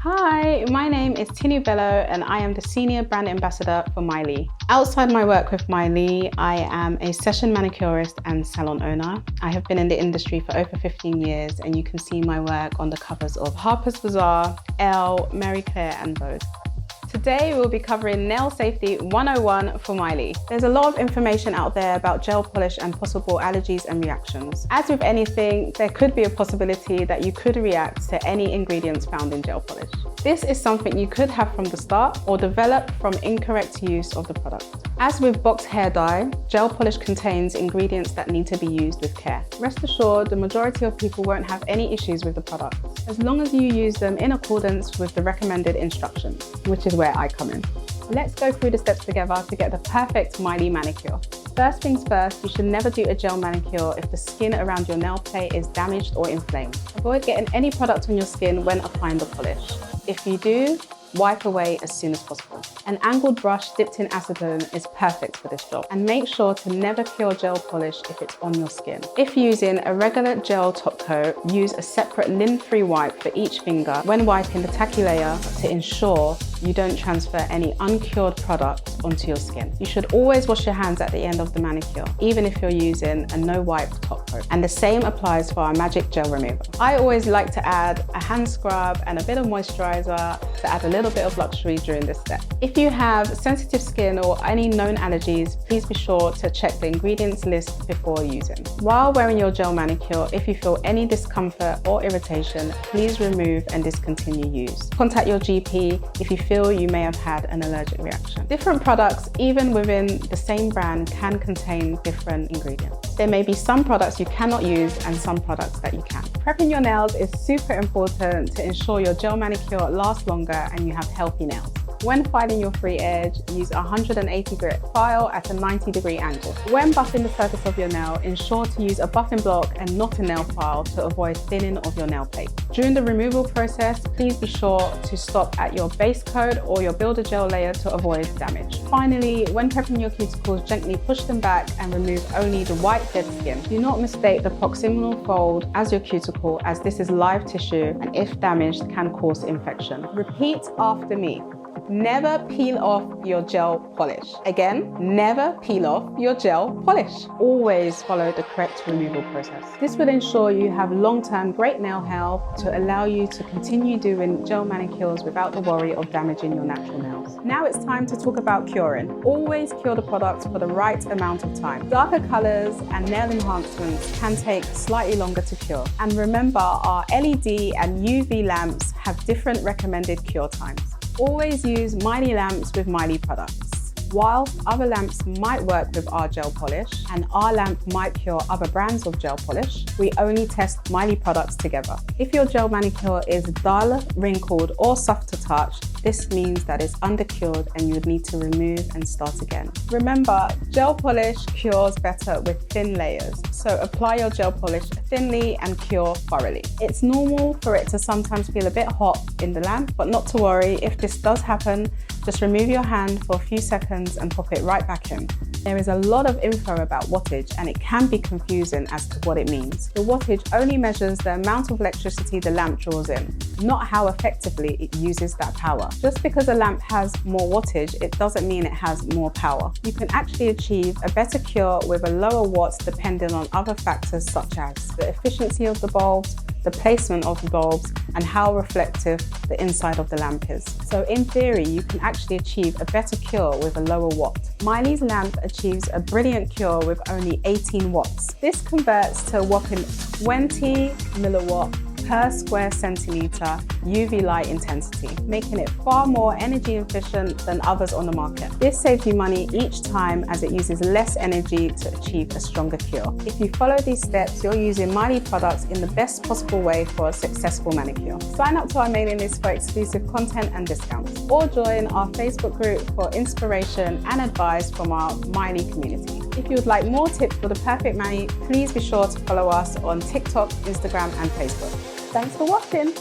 Hi, my name is Tinu Bello and I am the Senior Brand Ambassador for Mylee. Outside my work with Mylee, I am a session manicurist and salon owner. I have been in the industry for over 15 years and you can see my work on the covers of Harper's Bazaar, Elle, Marie Claire and Vogue. Today we'll be covering Nail Safety 101 for Mylee. There's a lot of information out there about gel polish and possible allergies and reactions. As with anything, there could be a possibility that you could react to any ingredients found in gel polish. This is something you could have from the start or develop from incorrect use of the product. As with box hair dye, gel polish contains ingredients that need to be used with care. Rest assured, the majority of people won't have any issues with the product, as long as you use them in accordance with the recommended instructions, which is where I come in. Let's go through the steps together to get the perfect Mylee manicure. First things first, you should never do a gel manicure if the skin around your nail plate is damaged or inflamed. Avoid getting any product on your skin when applying the polish. If you do, wipe away as soon as possible. An angled brush dipped in acetone is perfect for this job. And make sure to never cure gel polish if it's on your skin. If using a regular gel top coat, use a separate lint-free wipe for each finger when wiping the tacky layer to ensure you don't transfer any uncured product onto your skin. You should always wash your hands at the end of the manicure, even if you're using a no-wipe top coat. And the same applies for our magic gel remover. I always like to add a hand scrub and a bit of moisturizer to add a little bit of luxury during this step. If you have sensitive skin or any known allergies, please be sure to check the ingredients list before using. While wearing your gel manicure, if you feel any discomfort or irritation, please remove and discontinue use. Contact your GP if you feel you may have had an allergic reaction. Different products, even within the same brand, can contain different ingredients. There may be some products you cannot use and some products that you can. Prepping your nails is super important to ensure your gel manicure lasts longer and you have healthy nails. When filing your free edge, use a 180 grit file at a 90-degree angle. When buffing the surface of your nail, ensure to use a buffing block and not a nail file to avoid thinning of your nail plate. During the removal process, please be sure to stop at your base coat or your builder gel layer to avoid damage. Finally, when prepping your cuticles, gently push them back and remove only the white dead skin. Do not mistake the proximal fold as your cuticle, as this is live tissue and if damaged can cause infection. Repeat after me. Never peel off your gel polish. Again, never peel off your gel polish. Always follow the correct removal process. This will ensure you have long-term great nail health to allow you to continue doing gel manicures without the worry of damaging your natural nails. Now it's time to talk about curing. Always cure the product for the right amount of time. Darker colors and nail enhancements can take slightly longer to cure. And remember, our LED and UV lamps have different recommended cure times. Always use Mylee lamps with Mylee products. Whilst other lamps might work with our gel polish and our lamp might cure other brands of gel polish, we only test Mylee products together. If your gel manicure is dull, wrinkled or soft to touch, this means that it's undercured and you would need to remove and start again. Remember, gel polish cures better with thin layers, so apply your gel polish thinly and cure thoroughly. It's normal for it to sometimes feel a bit hot in the lamp, but not to worry, if this does happen, just remove your hand for a few seconds and pop it right back in. There is a lot of info about wattage and it can be confusing as to what it means. The wattage only measures the amount of electricity the lamp draws in, not how effectively it uses that power. Just because a lamp has more wattage, it doesn't mean it has more power. You can actually achieve a better cure with a lower watt depending on other factors such as the efficiency of the bulbs, the placement of the bulbs, and how reflective the inside of the lamp is. So in theory, you can actually achieve a better cure with a lower watt. Mylee's lamp achieves a brilliant cure with only 18 watts. This converts to a whopping 20 milliwatt per square centimeter UV light intensity, making it far more energy efficient than others on the market. This saves you money each time as it uses less energy to achieve a stronger cure. If you follow these steps, you're using Mylee products in the best possible way for a successful manicure. Sign up to our mailing list for exclusive content and discounts, or join our Facebook group for inspiration and advice from our Mylee community. If you would like more tips for the perfect mani, please be sure to follow us on TikTok, Instagram and Facebook. Thanks for watching.